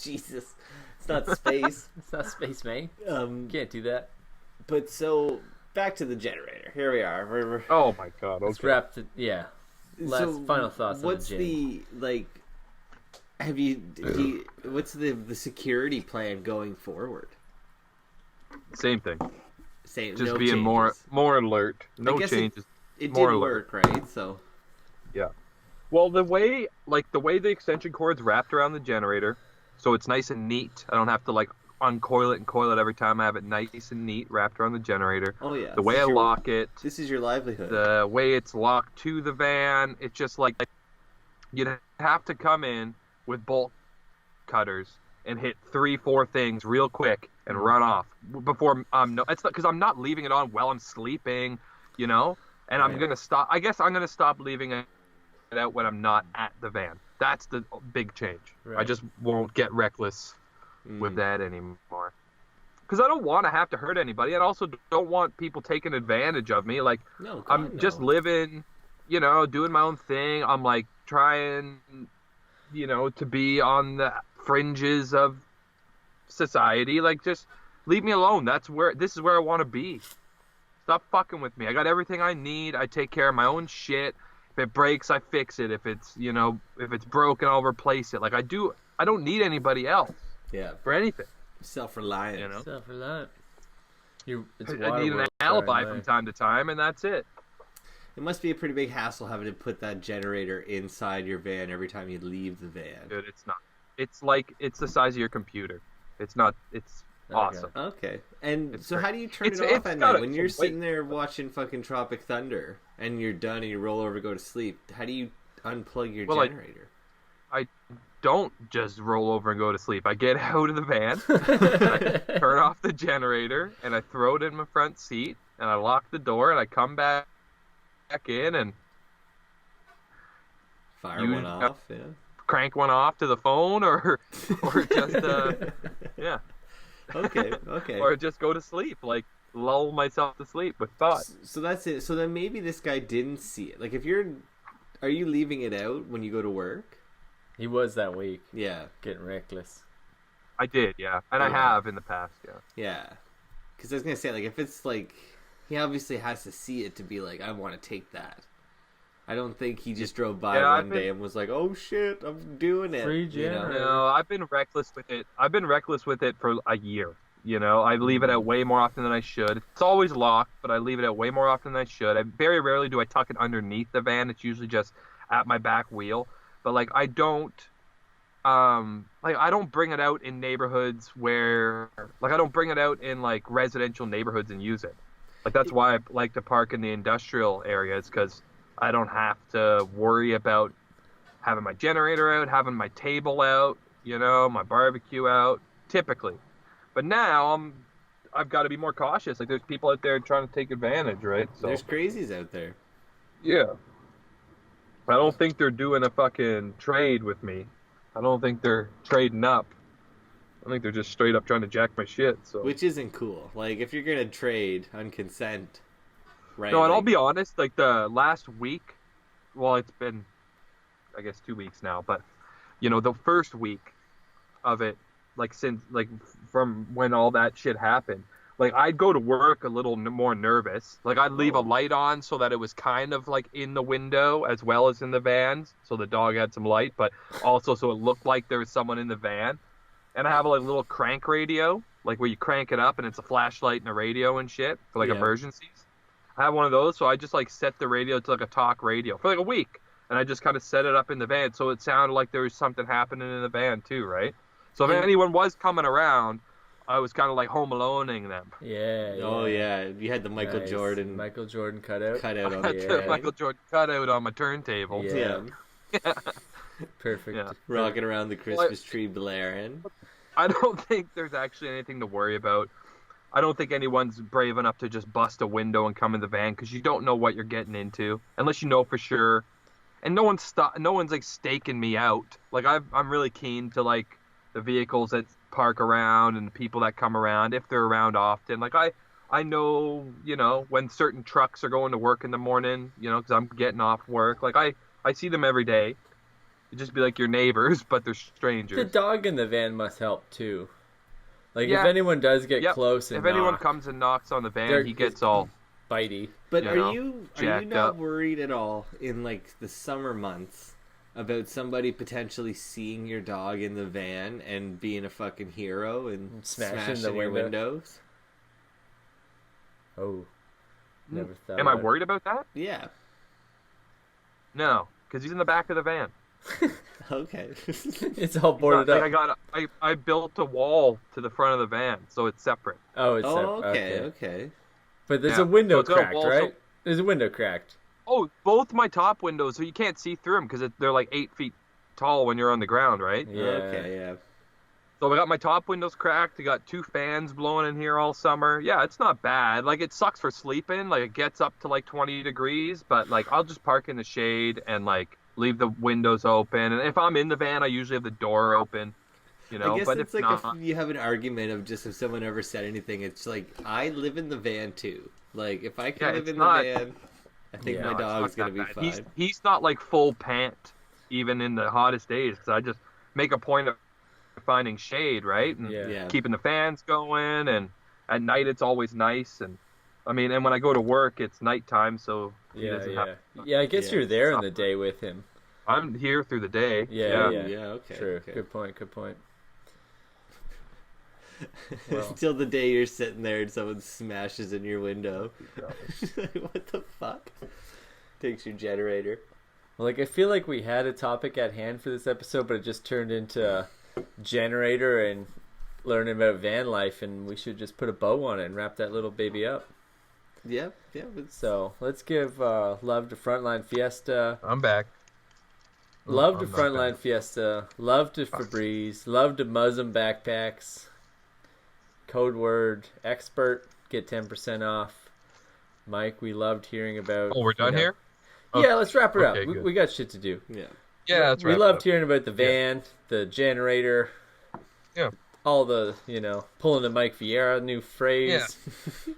Jesus. It's not space. It's not space, mate. Can't do that. But so, back to the generator. Here we are. We're oh my god, okay. Let's wrap it, yeah. Final thoughts on what's the the, like, what's the security plan going forward? Same thing. Same, just no being changes. more alert. No changes. It more did alert. work, right? So yeah. Well, the way the extension cord's wrapped around the generator, so it's nice and neat. I don't have to like uncoil it and coil it every time. I have it nice and neat wrapped around the generator. Oh yeah. The way I lock it. This is your livelihood. The way it's locked to the van, it's just like you'd have to come in with bolt cutters and hit 3-4 things real quick and run off before it's not because I'm not leaving it on while I'm sleeping, you know. And I'm gonna stop. I guess I'm gonna stop leaving it out when I'm not at the van. That's the big change. Right. I just won't get reckless with that anymore. Because I don't want to have to hurt anybody. I also don't want people taking advantage of me. Like, I'm just living, you know, doing my own thing. I'm like trying, you know, to be on the fringes of society. Like, just leave me alone. This is where I want to be. Stop fucking with me. I got everything I need. I take care of my own shit. If it breaks, I fix it. If it's, you know, if it's broken, I'll replace it. Like, I don't need anybody else. Yeah. For anything. Self-reliant. You know? Self-reliant. I need an alibi from time to time, and that's it. It must be a pretty big hassle having to put that generator inside your van every time you leave the van. Dude, it's not. It's like, it's the size of your computer. It's not, it's awesome. Okay. And so great. how do you turn it off at night? When you're sitting there watching fucking Tropic Thunder and you're done and you roll over to go to sleep, how do you unplug your generator? I don't just roll over and go to sleep. I get out of the van, I turn off the generator, and I throw it in my front seat, and I lock the door, and I come back in and fire one off, yeah. Crank one off to the phone, or just yeah. Okay. Or just go to sleep, like lull myself to sleep with thought. So that's it. So then maybe this guy didn't see it. Like, are you leaving it out when you go to work? He was that week. Yeah. Getting reckless. I did, yeah. And I have in the past, yeah. Yeah. Because I was going to say, like, if it's like, he obviously has to see it to be like, I want to take that. I don't think he just drove by one day and was like, oh shit, I'm doing it. Free generator. You know? No, I've been reckless with it. I've been reckless with it for a year. You know, I leave it out way more often than I should. It's always locked, but I leave it out way more often than I should. Very rarely do I tuck it underneath the van. It's usually just at my back wheel. But like, I don't bring it out in neighborhoods where, like, I don't bring it out in like residential neighborhoods and use it. Like, that's why I like to park in the industrial areas, because I don't have to worry about having my generator out, having my table out, you know, my barbecue out, typically. But now I've got to be more cautious. Like, there's people out there trying to take advantage, right? So, there's crazies out there. Yeah. I don't think they're doing a fucking trade with me. I don't think they're trading up. I think they're just straight up trying to jack my shit. So, which isn't cool. Like, if you're gonna trade on consent, right? No, and I'll be honest. Like, the last week, well, it's been, I guess, 2 weeks now. But, you know, the first week of it, like, since, like, from when all that shit happened, like, I'd go to work a little more nervous. Like, I'd leave a light on so that it was kind of like in the window as well as in the vans, so the dog had some light, but also so it looked like there was someone in the van. And I have a like little crank radio, like where you crank it up and it's a flashlight and a radio and shit for like emergencies. I have one of those, so I just like set the radio to like a talk radio for like a week, and I just kind of set it up in the van so it sounded like there was something happening in the van too, right? So if anyone was coming around, I was kind of like Home Aloneing them. Yeah. Oh yeah, you had the Michael Jordan cutout. On the Michael Jordan cutout on my turntable. Yeah. Perfect. Yeah. Rocking around the Christmas tree blaring. I don't think there's actually anything to worry about. I don't think anyone's brave enough to just bust a window and come in the van, because you don't know what you're getting into unless you know for sure. and no one's like staking me out. Like I'm really keen to like the vehicles that park around and the people that come around if they're around often. Like I know, you know, when certain trucks are going to work in the morning, you know, because I'm getting off work. Like I see them every day. It'd just be like your neighbors, but they're strangers. The dog in the van must help too. Like if anyone does get close and anyone comes and knocks on the van, he gets all bitey. But are you not worried at all in like the summer months about somebody potentially seeing your dog in the van and being a fucking hero and smashing your windows? Oh, never thought. Am I worried about that? Yeah. No, because he's in the back of the van. Okay. It's all boarded up. I built a wall to the front of the van, so it's separate. Oh, it's separate. Okay. But there's a window cracked, right? There's a window cracked. Oh, both my top windows, so you can't see through them because they're like 8 feet tall when you're on the ground, right? Yeah. Okay, yeah. So I got my top windows cracked. I got 2 fans blowing in here all summer. Yeah, it's not bad. Like, it sucks for sleeping. Like, it gets up to like 20 degrees, but like I'll just park in the shade and like leave the windows open. And if I'm in the van, I usually have the door open. You know, I guess but it's like if you have an argument of just if someone ever said anything, it's like I live in the van too. Like if I can live in the van, I think my dog's gonna be fine. He's not like full pant even in the hottest days because I just make a point of finding shade, right? And keeping the fans going, and at night it's always nice. And I mean, and when I go to work, it's nighttime, so he doesn't have. Yeah, I guess you're there in the day with him. I'm here through the day. Yeah. Okay. True. Okay. Good point. Well. Until the day you're sitting there and someone smashes in your window. What the fuck? Takes your generator. Well, like I feel like we had a topic at hand for this episode, but it just turned into generator and learning about van life, and we should just put a bow on it and wrap that little baby up. Yeah. So let's give love to Frontline Fiesta. I'm back. Love to Frontline Fiesta. Love to Febreze. Love to Muslim backpacks. Code word expert. Get 10% off. Mike, we loved hearing about. Oh, we're done here? Yeah, let's wrap it up. We got shit to do. Yeah, that's right. We loved hearing about the van, the generator. Yeah. All the, pulling the Mike Vieira new phrase. Yeah.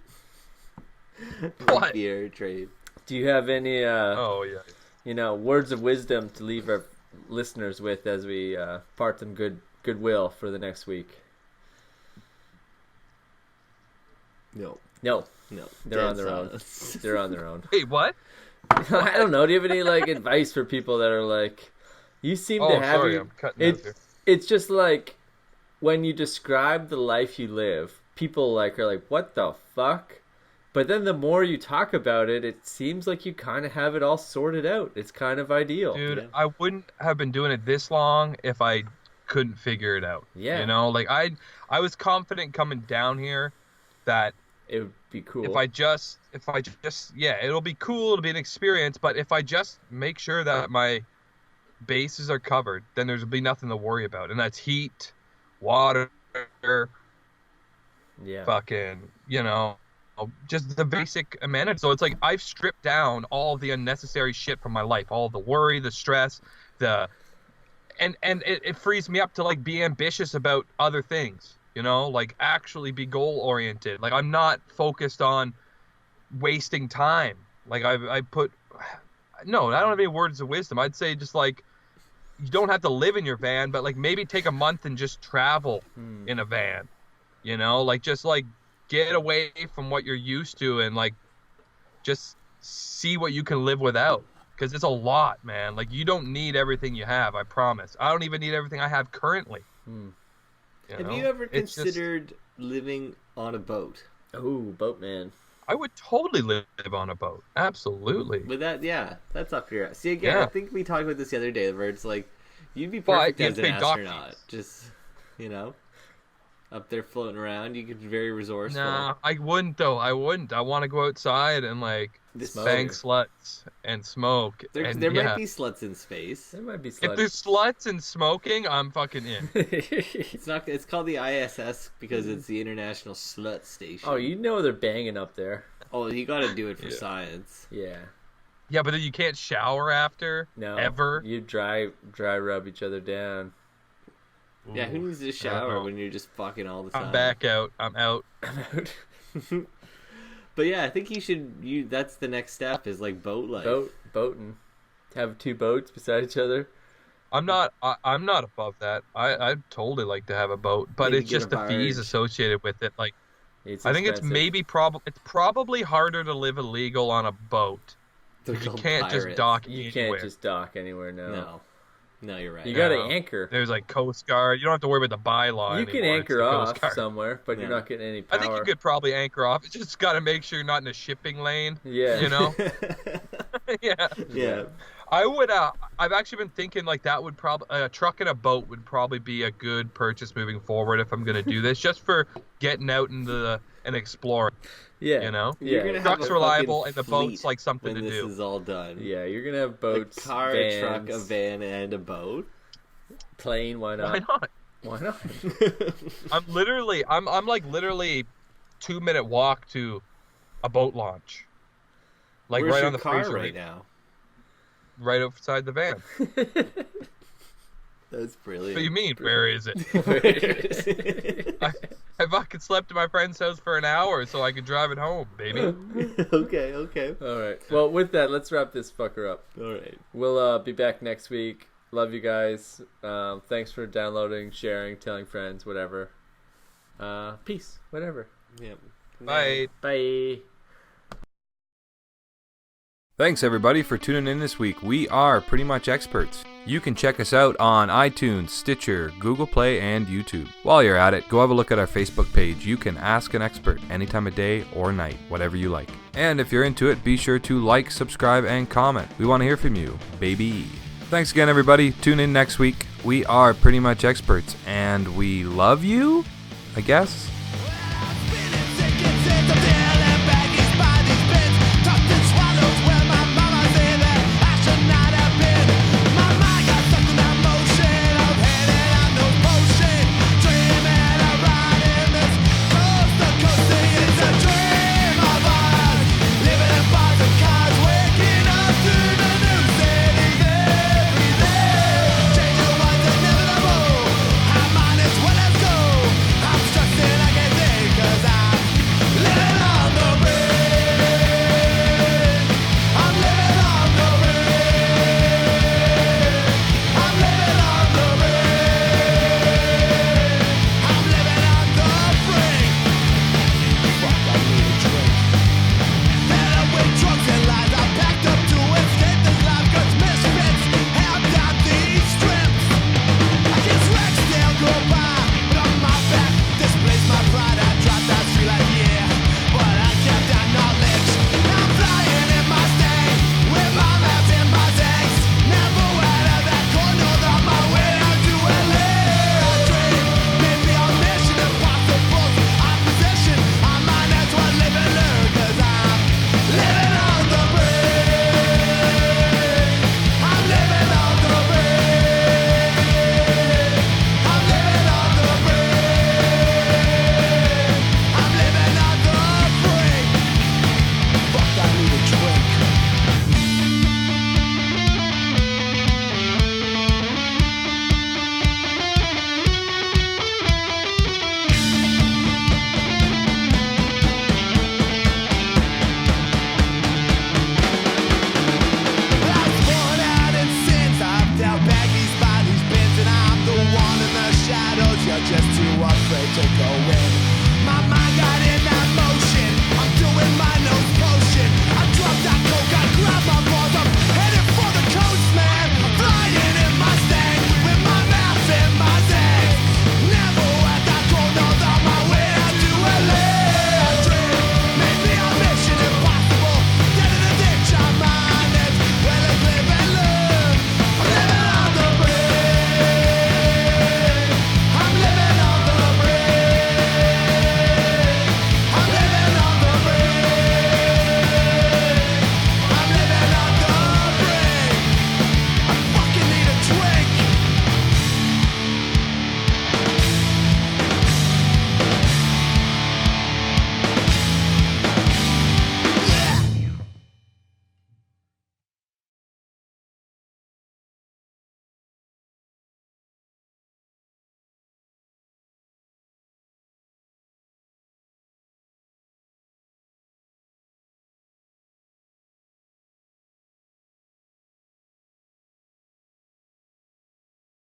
Mike Vieira trade. Do you have any words of wisdom to leave our listeners with as we part them goodwill for the next week? No. They're on their own. They're on their own. Wait, what? I don't know. Do you have any advice for people that are like, you seem to have I'm cutting out here. It's just like when you describe the life you live, people are like, what the fuck? But then the more you talk about it, it seems like you kind of have it all sorted out. It's kind of ideal. Dude, I wouldn't have been doing it this long if I couldn't figure it out. Yeah. I was confident coming down here that it would be cool. If I just it'll be cool, it'll be an experience, but if I just make sure that my bases are covered, then there'll be nothing to worry about. And that's heat, water, fucking, just the basic amenities. So it's like I've stripped down all the unnecessary shit from my life, all the worry, the stress, and it frees me up to be ambitious about other things. Actually be goal oriented. I'm not focused on wasting time. I don't have any words of wisdom. I'd say just you don't have to live in your van, but maybe take a month and just travel in a van. Get away from what you're used to and just see what you can live without. Because it's a lot, man. You don't need everything you have, I promise. I don't even need everything I have currently. Have you ever considered living on a boat? Oh, boatman. I would totally live on a boat. Absolutely. But that's up your ass. See, again, I think we talked about this the other day where it's you'd be perfect as an astronaut. Just, up there floating around. You could be very resourceful. Nah, I wouldn't, though. I wouldn't. I want to go outside and, bang sluts and smoke. There might be sluts in space. There might be sluts. If there's sluts and smoking, I'm fucking in. It's called the ISS because it's the International Slut Station. Oh, they're banging up there. Oh, you got to do it for science. Yeah. Yeah, but then you can't shower after. No. Ever. You dry rub each other down. Yeah, who needs to shower when you're just fucking all the time? I'm back out. I'm out. But yeah, I think that's the next step is like boat life. Boating. Have 2 boats beside each other. I'm not above that. I'd totally like to have a boat, but it's just the fees associated with it. Like, I think it's probably harder to live illegal on a boat. You can't just dock anywhere. You can't just dock anywhere, No, you're right. You got to anchor. There's like Coast Guard. You don't have to worry about the byline. You can anchor off somewhere, but you're not getting any power. I think you could probably anchor off. It's just got to make sure you're not in a shipping lane. Yeah. You know? Yeah. I would. I've actually been thinking like that would probably a truck and a boat would probably be a good purchase moving forward if I'm going to do this, just for getting out and exploring. Yeah. You know? Yeah. Truck's reliable and the boat's like something to do. This is all done. Yeah, you're going to have boats, a car, vans, a truck, a van, and a boat. Plane, why not? Why not? I'm literally 2-minute walk to a boat launch. Like Where's right your on the car freezer right now. Right outside the van. That's brilliant. What do you mean? Where is it? I fucking slept at my friend's house for an hour so I could drive it home, baby. Okay. All right. Well, with that, let's wrap this fucker up. All right. We'll be back next week. Love you guys. Thanks for downloading, sharing, telling friends, whatever. Peace. Whatever. Yeah. Bye. Bye. Thanks everybody for tuning in this week. We are Pretty Much Experts. You can check us out on iTunes, Stitcher, Google Play, and YouTube. While you're at it, go have a look at our Facebook page. You can ask an expert any time of day or night, whatever you like. And if you're into it, be sure to like, subscribe, and comment. We want to hear from you, baby. Thanks again everybody. Tune in next week. We are Pretty Much Experts, and we love you, I guess.